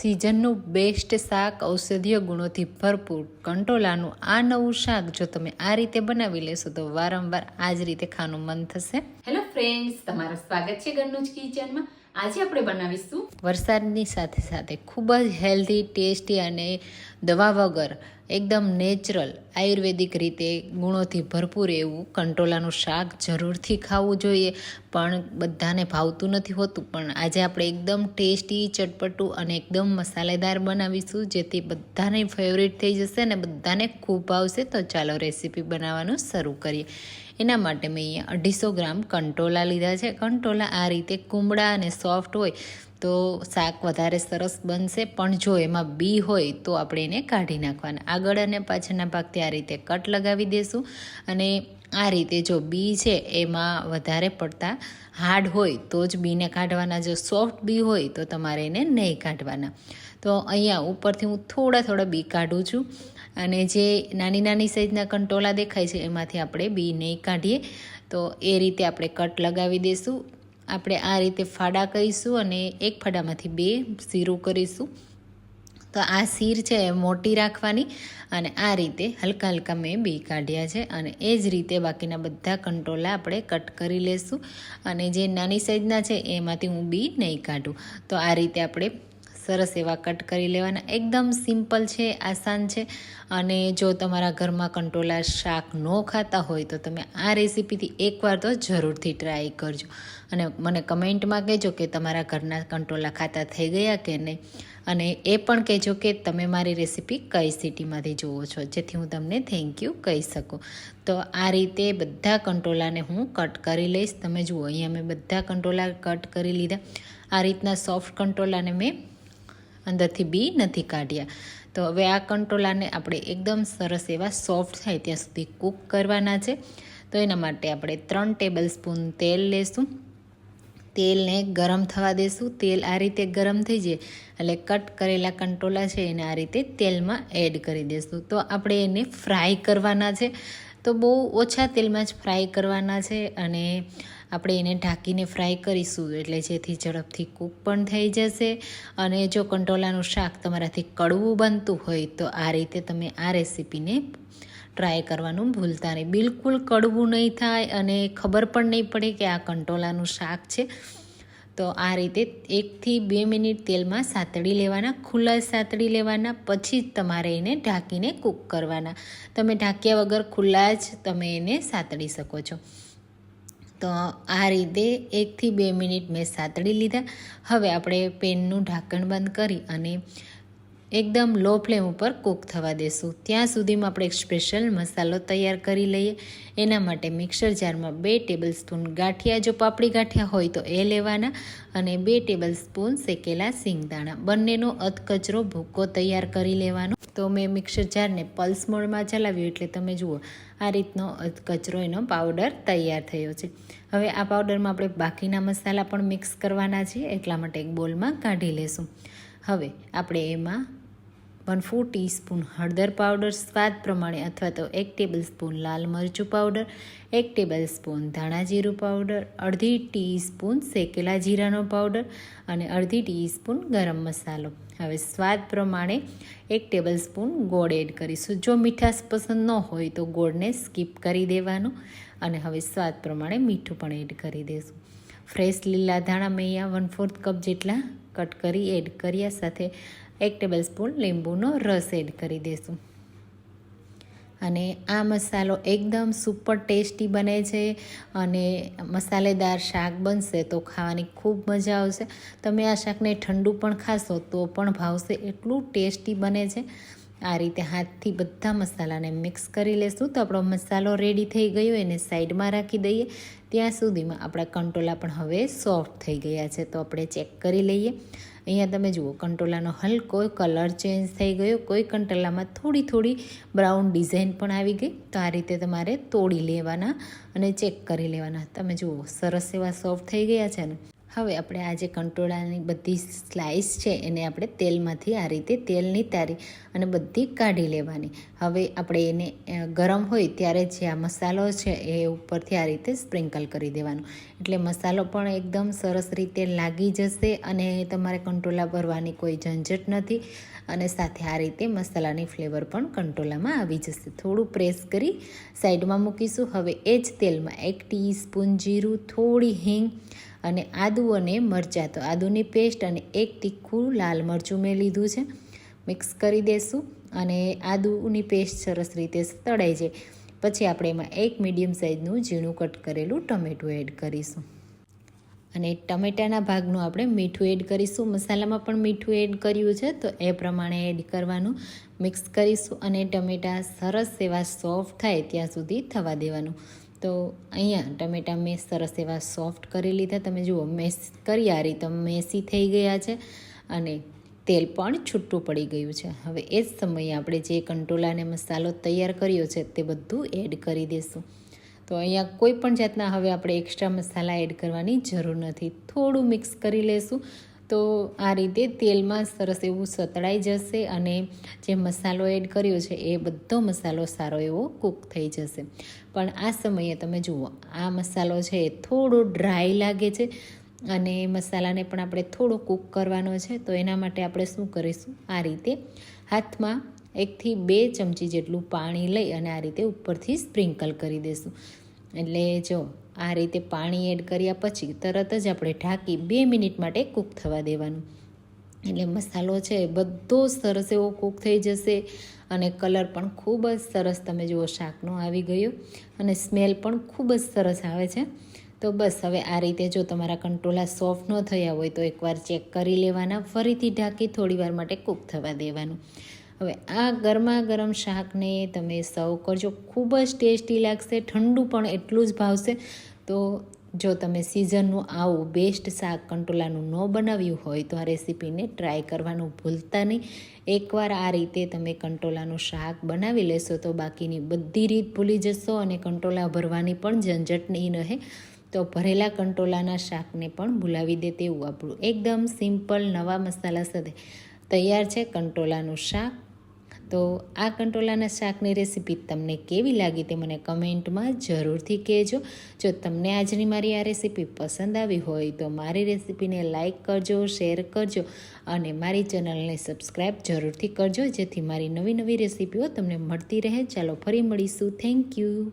સિઝનનું best શાક ઔષધીય ગુણોથી ભરપૂર કંટોલાનું આ નવું શાક જો તમે આ રીતે બનાવી લેશો તો વારંવાર આ જ રીતે ખાવાનું મન થશે. હેલો ફ્રેન્ડ્સ, તમારું સ્વાગત છે ઘરનું જ કિચનમાં. આજે આપણે બનાવીશું વરસાદની સાથે સાથે ખૂબ જ હેલ્ધી, ટેસ્ટી અને દવા વગર એકદમ નેચરલ આયુર્વેદિક રીતે ગુણોથી ભરપૂર એવું કંટોલાનું શાક જરૂરથી ખાવું જોઈએ. પણ બધાને ભાવતું નથી હોતું, પણ આજે આપણે એકદમ ટેસ્ટી, ચટપટું અને એકદમ મસાલેદાર બનાવીશું, જેથી બધાને ફેવરિટ થઈ જશે અને બધાને ખૂબ ભાવશે. તો ચાલો રેસીપી બનાવવાનું શરૂ કરીએ. એના માટે મેં અહીંયા 250 ગ્રામ કંટોલા લીધા છે. કંટોલા આ રીતે કુમળા અને સોફ્ટ હોય તો શાક વધારે સરસ બનશે, પણ જો એમાં બી હોય તો આપણે એને કાઢી નાખવાના. આગળ અને પાછળના ભાગથી આ રીતે કટ લગાવી દઈશું. અને આ રીતે જો બી છે એમાં વધારે પડતા હાર્ડ હોય તો જ બીને કાઢવાના, જો સોફ્ટ બી હોય તો તમારે એને નહીં કાઢવાના. તો અહીંયા ઉપરથી હું થોડા બી કાઢું છું. અને જે નાની નાની સાઈઝના કંટોલા દેખાય છે એમાંથી આપણે બી નહીં કાઢીએ. તો એ રીતે આપણે કટ લગાવી દઈશું. આપણે આ રીતે ફાડા કરીશું અને એક ફાડામાંથી 2 શીરું કરીશું. તો આ શીર છે એ મોટી રાખવાની અને આ રીતે હલકા મેં બી કાઢ્યા છે. અને એ જ રીતે બાકીના બધા કંટોલા આપણે કટ કરી લેશું. અને જે નાની સાઈઝના છે એમાંથી હું બી નહીં કાઢું. તો આ રીતે આપણે સરસ એવા કટ કરી લેવાના. એકદમ સિમ્પલ છે, આસાન છે. અને જો તમારા ઘરમાં કંટોલા શાક ન ખાતા હોય તો તમે આ રેસીપીથી એકવાર તો જરૂરથી ટ્રાય કરજો. અને મને કમેન્ટમાં કહેજો કે તમારા ઘરના કંટોલા ખાતા થઈ ગયા કે નહીં. અને એ પણ કહેજો કે તમે મારી રેસીપી કઈ સિટીમાંથી જુઓ છો, જેથી હું તમને થેન્ક યુ કહી શકું. તો આ રીતે બધા કંટોલાને હું કટ કરી લઈશ. તમે જુઓ અહીંયા મેં બધા કંટોલા કટ કરી લીધા. આ રીતના સોફ્ટ કંટોલાને મેં અંદરથી બી નથી કાઢ્યા. તો હવે આ કંટોલાને આપણે એકદમ સરસ એવા સોફ્ટ થાય ત્યાં સુધી કૂક કરવાના છે. તો એના માટે આપણે 3 ટેબલ સ્પૂન તેલ લેશું. તેલને ગરમ થવા દેશું. તેલ આ રીતે ગરમ થઈ જાય એટલે કટ કરેલા કંટોલા છે એને આ રીતે તેલમાં એડ કરી દઈશું. તો આપણે એને ફ્રાય કરવાના છે. તો બહુ ઓછા તેલમાં જ ફ્રાય કરવાના છે. અને આપણે એને ઢાંકીને ફ્રાય કરીશું એટલે જેથી ઝડપથી કૂક પણ થઈ જશે. અને જો કંટોલાનું શાક તમારાથી કડવું બનતું હોય તો આ રીતે તમે આ રેસીપીને ટ્રાય કરવાનું ભૂલતા નહીં. બિલકુલ કડવું નહીં થાય અને ખબર પણ નહીં પડે કે આ કંટોલાનું શાક છે. તો આ રીતે 1 થી 2 મિનિટ તેલમાં સાતળી લેવાના, ખુલ્લા સાતળી લેવાના. પછી જ તમારે એને ઢાંકીને કૂક કરવાના. તમે ઢાંક્યા વગર ખુલ્લા જ તમે એને સાતળી શકો છો. તો આ રીતે 1 થી 2 મિનિટ મેં સાતળી લીધા. હવે આપણે પેનનું ઢાંકણ બંધ કરી અને એકદમ લો ફ્લેમ ઉપર કૂક થવા દેશું. ત્યાં સુધીમાં આપણે એક સ્પેશિયલ મસાલો તૈયાર કરી લઈએ. એના માટે મિક્સર જારમાં 2 ટેબલ સ્પૂન ગાંઠિયા, જો પાપડી ગાંઠિયા હોય તો એ લેવાના, અને 2 ટેબલ સ્પૂન શેકેલા સિંગદાણા, બંનેનો અધકચરો ભૂકો તૈયાર કરી લેવાનો. તો મેં મિક્સર જારને પલ્સ મોડમાં ચલાવ્યું એટલે તમે જુઓ આ રીતનો અધકચરો એનો પાવડર તૈયાર થયો છે. હવે આ પાવડરમાં આપણે બાકીના મસાલા પણ મિક્સ કરવાના છે, એટલા માટે એક બોલમાં કાઢી લેશું. હવે આપણે એમાં 1/4 ટીસ્પૂન હળદર પાવડર સ્વાદ પ્રમાણે, અથવા તો 1 ટેબલ સ્પૂન લાલ મરચું પાવડર, 1 ટેબલ સ્પૂન ધાણા જીરું પાવડર, અડધી ટીસ્પૂન શેકેલા જીરાનો પાવડર અને અડધી ટીસ્પૂન ગરમ મસાલો. હવે સ્વાદ પ્રમાણે 1 ટેબલ સ્પૂન ગોળ એડ કરીશું. જો મીઠાશ પસંદ ન હોય તો ગોળને સ્કીપ કરી દેવાનું. અને હવે સ્વાદ પ્રમાણે મીઠું પણ એડ કરી દઈશું. ફ્રેશ લીલા ધાણા મેં અહીંયા 1/4 કપ જેટલા કટ કરી એડ કર્યા, સાથે 1 ટેબલ સ્પૂન લીંબુનો રસ એડ કરી દઈશું. અને આ મસાલો એકદમ સુપર ટેસ્ટી બને છે અને મસાલેદાર શાક બનશે તો ખાવાની ખૂબ મજા આવશે. તમે આ શાકને ઠંડુ પણ ખાશો તો પણ ભાવશે, એટલું ટેસ્ટી બને છે. આ રીતે હાથથી બધા મસાલાને મિક્સ કરી લેશું. તો આપણો મસાલો રેડી થઈ ગયો, એને સાઈડમાં રાખી દઈએ. ત્યાં સુધીમાં આપણા કંટોલા પણ હવે સોફ્ટ થઈ ગયા છે. તો આપણે ચેક કરી લઈએ. અહીંયા તમે જુઓ કંટોલાનો હલકો કલર ચેન્જ થઈ ગયો. કોઈ કંટોલામાં થોડી બ્રાઉન ડિઝાઇન પણ આવી ગઈ. તો આ રીતે તમારે તોડી લેવાના અને ચેક કરી લેવાના. તમે જુઓ સરસ એવા સોફ્ટ થઈ ગયા છે ને. હવે આપણે આ જે કંટોળાની બધી સ્લાઇસ છે એને આપણે તેલમાંથી આ રીતે તેલની તારી અને બધી કાઢી લેવાની. હવે આપણે એને ગરમ હોય ત્યારે જે આ મસાલો છે એ ઉપરથી આ રીતે સ્પ્રિંકલ કરી દેવાનો, એટલે મસાલો પણ એકદમ સરસ રીતે લાગી જશે અને તમારે કંટોળા ભરવાની કોઈ ઝંઝટ નથી અને સાથે આ રીતે મસાલાની ફ્લેવર પણ કંટોળામાં આવી જશે. થોડું પ્રેસ કરી સાઈડમાં મૂકીશું. હવે એ જ તેલમાં 1 ટીસ્પૂન જીરું, થોડી હિંગ અને આદુ અને મરચાં, તો આદુની પેસ્ટ અને 1 તીખું લાલ મરચું મેં લીધું છે, મિક્સ કરી દઈશું અને આદુની પેસ્ટ સરસ રીતે તળાઈ જાય પછી આપણે એમાં 1 મીડિયમ સાઇઝનું ઝીણું કટ કરેલું ટમેટું એડ કરીશું અને ટમેટાના ભાગનું આપણે મીઠું એડ કરીશું. મસાલામાં પણ મીઠું એડ કર્યું છે તો એ પ્રમાણે એડ કરવાનું. મિક્સ કરીશું અને ટમેટા સરસ એવા સોફ્ટ થાય ત્યાં સુધી થવા દેવાનું. તો અહીંયા ટમેટા મેં સરસ એવા સોફ્ટ કરી લીધા, તમે જુઓ મેશ કરી આ રીતે મેસી થઈ ગયા છે અને તેલ પણ છૂટું પડી ગયું છે. હવે એ જ સમયે આપણે જે કંટોળાને મસાલો તૈયાર કર્યો છે તે બધું એડ કરી દઈશું. તો અહીંયા કોઈ પણ જાતના હવે આપણે એક્સ્ટ્રા મસાલા એડ કરવાની જરૂર નથી. થોડું મિક્સ કરી લેશું તો આ રીતે તેલમાં સરસ એવું સતળાઈ જશે અને જે મસાલો એડ કર્યો છે એ બધો મસાલો સારો એવો કૂક થઈ જશે. પણ આ સમયે તમે જુઓ આ મસાલો છે એ થોડો ડ્રાય લાગે છે અને મસાલાને પણ આપણે થોડો કૂક કરવાનો છે. તો એના માટે આપણે શું કરીશું, આ રીતે હાથમાં 1 થી 2 ચમચી જેટલું પાણી લઈ અને આ રીતે ઉપરથી સ્પ્રિંકલ કરી દઈશું. એટલે જો આ રીતે પાણી એડ કર્યા પછી તરત જ આપણે ઢાંકી 2 મિનિટ માટે કૂક થવા દેવાનું. એટલે મસાલો છે બધો સરસ એવો કૂક થઈ જશે અને કલર પણ ખૂબ જ સરસ તમે જુઓ શાકનો આવી ગયો અને સ્મેલ પણ ખૂબ જ સરસ આવે છે. તો બસ હવે આ રીતે જો તમારા કંટોળા સોફ્ટ ન થયા હોય તો એકવાર ચેક કરી લેવાના, ફરીથી ઢાંકી થોડી વાર માટે કૂક થવા દેવાનું. હવે આ ગરમા ગરમ શાકને તમે સર્વ કરજો, ખૂબ જ ટેસ્ટી લાગશે, ઠંડુ પણ એટલું જ ભાવશે. તો જો તમે સિઝનનું આવું બેસ્ટ શાક કંટોળાનું ન બનાવ્યું હોય તો આ રેસીપીને ટ્રાય કરવાનું ભૂલતા નહીં. એકવાર આ રીતે તમે કંટોળાનું શાક બનાવી લેશો તો બાકીની બધી રીત ભૂલી જશો અને કંટોળા ભરવાની પણ ઝંઝટ નહીં રહે. તો ભરેલા કંટોળાના શાકને પણ ભૂલાવી દે તેવું આપણું એકદમ સિમ્પલ નવા મસાલા સાથે તૈયાર છે કંટોળાનું શાક. તો આ કંટોળાના શાકની રેસીપી તમને કેવી લાગી તે મને કમેન્ટમાં જરૂરથી કહેજો. જો તમને આજની મારી આ રેસીપી પસંદ આવી હોય તો મારી રેસીપીને લાઇક કરજો, શેર કરજો અને મારી ચેનલને સબસ્ક્રાઈબ જરૂરથી કરજો જેથી મારી નવી નવી રેસીપીઓ તમને મળતી રહે. ચાલો ફરી મળીશું. Thank you.